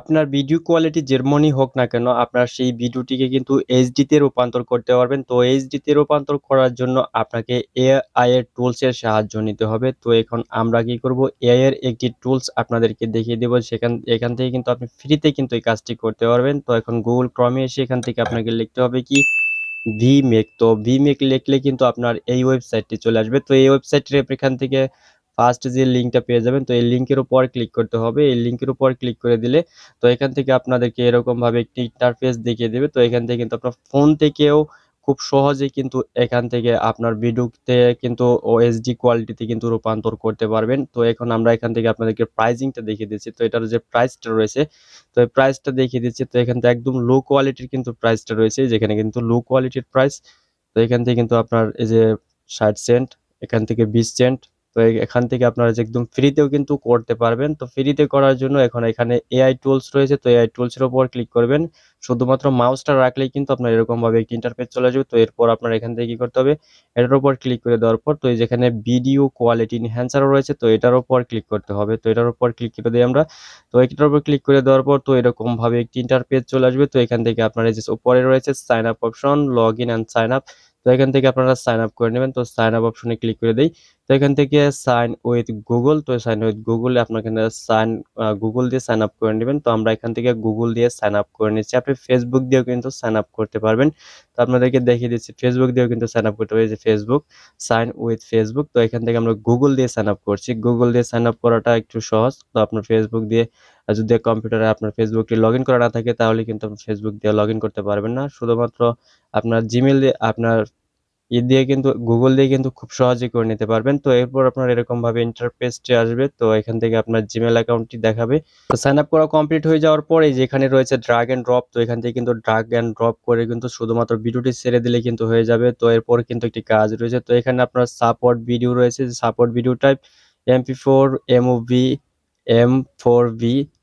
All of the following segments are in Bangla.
আপনার ভিডিও কোয়ালিটি যেমনই হোক না কেন, আপনার সেই ভিডিওটিকে কিন্তু এইচডিতে রূপান্তর করতে পারবেন। তো এইচডিতে রূপান্তর করার জন্য আপনাকে এআই এর টুলস এর সাহায্য নিতে হবে। তো এখন আমরা কি করব, এআই এর একটি টুলস আপনাদেরকে দেখিয়ে দেব। এখান থেকে কিন্তু আপনি ফ্রিতে কিন্তু এই কাজটি করতে পারবেন। তো এখন Google Chrome এ এসে এখান থেকে আপনাকে লিখতে হবে কি ভিমেক। তো ভিমেক লিখলে কিন্তু আপনার এই ওয়েবসাইটটি চলে আসবে। তো এই ওয়েবসাইটের এখান থেকে ফার্স্ট যে লিঙ্কটা পেয়ে যাবেন, তো এই লিঙ্কের উপর ক্লিক করতে হবে। এই লিঙ্কের উপর ক্লিক করে দিলে তো এখান থেকে আপনাদেরকে এরকমভাবে একটি ইন্টারফেস দেখিয়ে দেবে। তো এখান থেকে কিন্তু আপনার ফোন থেকেও খুব সহজেই কিন্তু এখান থেকে আপনার ভিডিওতে কিন্তু ওএসডি কোয়ালিটিতে কিন্তু রূপান্তর করতে পারবেন। তো এখন আমরা এখান থেকে আপনাদেরকে প্রাইজিংটা দেখিয়ে দিচ্ছি। তো এটার যে প্রাইসটা রয়েছে, তো এই প্রাইসটা দেখিয়ে দিচ্ছি। তো এখান থেকে একদম লো কোয়ালিটির কিন্তু প্রাইসটা রয়েছে, যেখানে কিন্তু লো কোয়ালিটির প্রাইস। তো এখান থেকে কিন্তু আপনার এই যে 60 সেন্ট, এখান থেকে 20 সেন্ট। তো এখান থেকে আপনারা যে একদম ফ্রিতেও কিন্তু করতে পারবেন। তো ফ্রিতে করার জন্য এখন এখানে এআই টুলস রয়েছে। তো এআই টুলস এর উপর ক্লিক করবেন। শুধুমাত্র মাউসটা রাখলেই কিন্তু আপনার এরকম ভাবে একটি ইন্টারফেস চলে আসবে। তো এরপর আপনার এখান থেকে কি করতে হবে, এটার উপর ক্লিক করে দেওয়ার পর তো এই যেখানে ভিডিও কোয়ালিটি এনহ্যান্সারও রয়েছে, তো এটার উপর ক্লিক করতে হবে। তো এটার উপর ক্লিক করে দিই আমরা। তো এটার উপর ক্লিক করে দেওয়ার পর তো এরকম ভাবে একটি ইন্টারফেস চলে আসবে। তো এখান থেকে আপনার এই যে উপরে রয়েছে sign up option, log in and sign up. তো এখান থেকে আপনারা সাইন আপ করে নেবেন। তো সাইন আপ অপশনে ক্লিক করে দেই। তো এখান থেকে সাইন উইথ গুগল, তো সাইন উইথ গুগলে আপনার এখানে গুগল দিয়ে সাইন আপ করে নেবেন। তো আমরা এখান থেকে গুগল দিয়ে সাইন আপ করে নিচ্ছি। আপনি ফেসবুক দিয়েও কিন্তু সাইন আপ করতে পারবেন। তো আপনাদেরকে দেখিয়ে দিচ্ছি ফেসবুক দিয়েও কিন্তু সাইন আপ করতে পারি, যে ফেসবুক সাইন উইথ ফেসবুক। তো এখান থেকে আমরা গুগল দিয়ে সাইন আপ করছি। গুগল দিয়ে সাইন আপ করাটা একটু সহজ। তো আপনার ফেসবুক দিয়ে যদি কম্পিউটারে আপনার ফেসবুকটি লগ ইন করা না থাকে, তাহলে কিন্তু আপনি ফেসবুক দিয়ে লগ ইন করতে পারবেন না। শুধুমাত্র আপনার জিমেল দিয়ে আপনার দিয়ে কিন্তু গুগল দিয়ে কিন্তু খুব সহজেই করে নিতে পারবেন। তো এরপর আপনার এরকম ভাবে ইন্টারফেসটি আসবে। তো এখান থেকে আপনার জিমেল অ্যাকাউন্টটি দেখাবে। তো সাইন আপ করা কমপ্লিট হয়ে যাওয়ার পরে যেখানে রয়েছে ড্রাগ এন্ড ড্রপ, তো এখান থেকে কিন্তু ড্রাগ এন্ড ড্রপ করে কিন্তু শুধুমাত্র ভিডিওটি ছেড়ে দিলে কিন্তু হয়ে যাবে। তো এরপর কিন্তু একটি কাজ রয়েছে। তো এখানে আপনার সাপোর্ট ভিডিও রয়েছে, support video type MP4 MOV M4V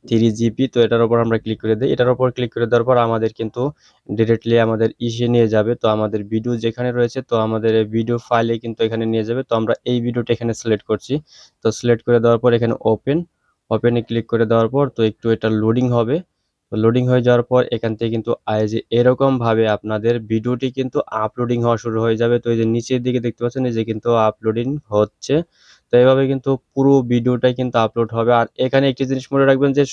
3GB। তো এটার উপর আমরা ক্লিক করে দিই। এটার উপর ক্লিক করে দেওয়ার পর আমাদের কিন্তু ডিরেক্টলি আমাদের ইসে নিয়ে যাবে। তো আমাদের ভিডিও যেখানে রয়েছে, তো আমাদের এই ভিডিও ফাইলে কিন্তু এখানে নিয়ে যাবে। তো আমরা এই ভিডিওটা এখানে সিলেক্ট করছি। তো সিলেক্ট করে দেওয়ার পর এখানে ওপেনে ক্লিক করে দেওয়ার পর তো একটু এটা লোডিং হবে। তো লোডিং হয়ে যাওয়ার পর এখান থেকে কিন্তু এই যে এরকম ভাবে আপনাদের ভিডিওটি কিন্তু আপলোডিং হওয়া শুরু হয়ে যাবে। তো এই যে নিচের দিকে দেখতে পাচ্ছেন, এই যে কিন্তু আপলোডিং হচ্ছে। তো এইভাবে কিন্তু পুরো ভিডিওটাই কিন্তু আপলোড হবে। আর এখানে একটি জিনিস মনে রাখবেন, যে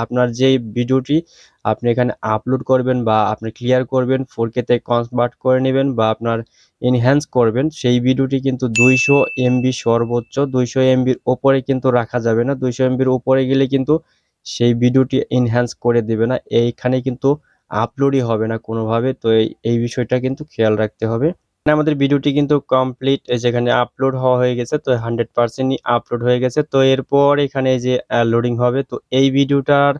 আপনার যে ভিডিওটি আপনি এখানে আপলোড করবেন বা আপনি ক্লিয়ার করবেন, 4K তে কনভার্ট করে নেবেন বা আপনার এনহ্যান্স করবেন, সেই ভিডিওটি কিন্তু 200 MB, সর্বোচ্চ 200 MBর উপরে কিন্তু রাখা যাবে না। 200 MBর উপরে গেলে কিন্তু সেই ভিডিওটি এনহ্যান্স করে দেবে না, এইখানে কিন্তু আপলোডই হবে না কোনোভাবে। তো এই বিষয়টা কিন্তু খেয়াল রাখতে হবে। আমাদের ভিডিওটি কিন্তু কমপ্লিট, যেখানে আপলোড হওয়া হয়ে গেছে। তো 100%ই আপলোড হয়ে গেছে। তো এরপর এখানে যে লোডিং হবে, তো এই ভিডিওটার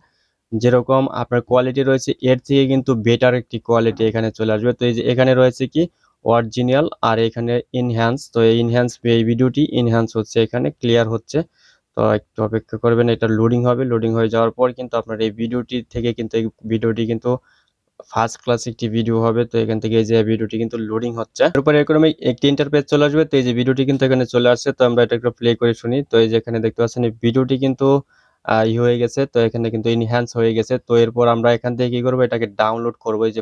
যেরকম আপনার কোয়ালিটি রয়েছে, এর থেকে কিন্তু বেটার একটি কোয়ালিটি এখানে চলে আসবে। তো এই যে এখানে রয়েছে কি অরিজিনাল, আর এখানে ইনহ্যান্স। তো এই ভিডিওটি ইনহ্যান্স হচ্ছে, এখানে ক্লিয়ার হচ্ছে। তো একটু অপেক্ষা করবেন, এটা লোডিং হবে। লোডিং হয়ে যাওয়ার পর কিন্তু আপনার এই ভিডিওটি থেকে কিন্তু এই ভিডিওটি কিন্তু ফার্স্ট ক্লাস একটি ভিডিও হবে। তো এখান থেকে এই যে ভিডিওটি কিন্তু লোডিং হচ্ছে, তারপরে এরকম একটি ইন্টারফেস চলে আসবে। তো এই যে ভিডিওটি কিন্তু এখানে চলে আসছে। তো আমরা এটা একটু প্লে করে শুনি। তো এই যে এখানে দেখতে পাচ্ছেন এই ভিডিওটি কিন্তু হয়ে গেছে। তো এখানে কিন্তু ইনহ্যান্স হয়ে গেছে। তো এরপর আমরা এখান থেকে কি করবো, এটাকে ডাউনলোড করবো। এই যে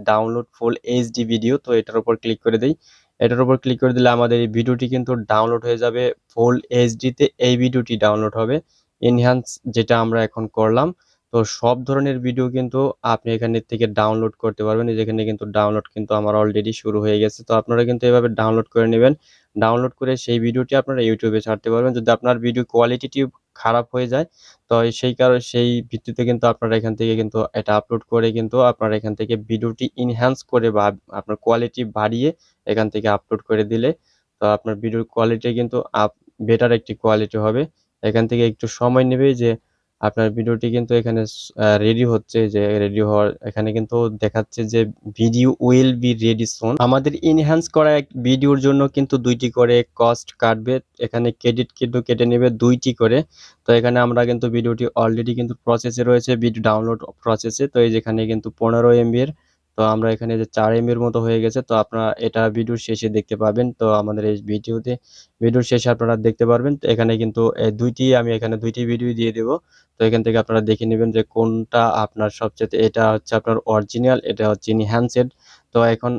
ডাউনলোড ফুল এইচডি ভিডিও, তো এটার উপর ক্লিক করে দিই। এটার উপর ক্লিক করে দিলে আমাদের এই ভিডিওটি কিন্তু ডাউনলোড হয়ে যাবে। ফুল এইচডি তে এই ভিডিওটি ডাউনলোড হবে, এনহ্যান্স যেটা আমরা এখন করলাম। তো সব ধরনের ভিডিও কিন্তু আপনি এখান থেকে ডাউনলোড করতে পারবেন। যেখানে কিন্তু ডাউনলোড কিন্তু আমার অলরেডি শুরু হয়ে গেছে। তো আপনারা কিন্তু এভাবে ডাউনলোড করে নেবেন। ডাউনলোড করে সেই ভিডিওটি আপনারা ইউটিউবে ছাড়তে পারবেন। যদি আপনার ভিডিও কোয়ালিটিটি খারাপ হয়ে যায়, তো সেই ভিত্তিতে কিন্তু আপনারা এখান থেকে কিন্তু এটা আপলোড করে কিন্তু আপনারা এখান থেকে ভিডিওটি এনহ্যান্স করে বা আপনার কোয়ালিটি বাড়িয়ে এখান থেকে আপলোড করে দিলে তো আপনার ভিডিওর কোয়ালিটি কিন্তু বেটার একটি কোয়ালিটি হবে। এখান থেকে একটু সময় নেবে, যে আপনার ভিডিওটি কিন্তু এখানে রেডি হচ্ছে। যে রেডি হওয়ার এখানে কিন্তু দেখাচ্ছে যে ভিডিও উইল বি রেডি সুন। আমাদের এনহ্যান্স করা এক ভিডিওর জন্য কিন্তু 2টি করে কস্ট কাটবে। এখানে ক্রেডিট কিন্তু কেটে নেবে 2টি করে। তো এখানে আমরা কিন্তু ভিডিওটি অলরেডি কিন্তু প্রসেসে রয়েছে, ভিডিও ডাউনলোড প্রসেসে। তো এই যেখানে কিন্তু 15 MB এর তো আমরা এখানে যে 4 এমবির মতো হয়ে গেছে। তো আপনারা এটা ভিডিওর শেষে দেখতে পাবেন। তো আমাদের এই ভিডিওর শেষে আপনারা দেখতে পারবেন। তো এখানে কিন্তু আমি এখানে ২ টি ভিডিও দিয়ে দেব। তো এখান থেকে আপনারা দেখে নিবেন যে কোনটা আপনার সবচাইতে, এটা হচ্ছে আপনার অরিজিনাল, এটা হচ্ছে enhanced। তো এখন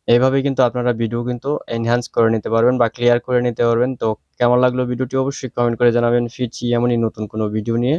এইভাবে কিন্তু আপনারা ভিডিও কিন্তু এনহান্স করে নিতে পারবেন বা ক্লিয়ার করে নিতে পারবেন। তো কেমন লাগলো ভিডিওটি অবশ্যই কমেন্ট করে জানাবেন। ফিরছি এমনই নতুন কোনো ভিডিও নিয়ে।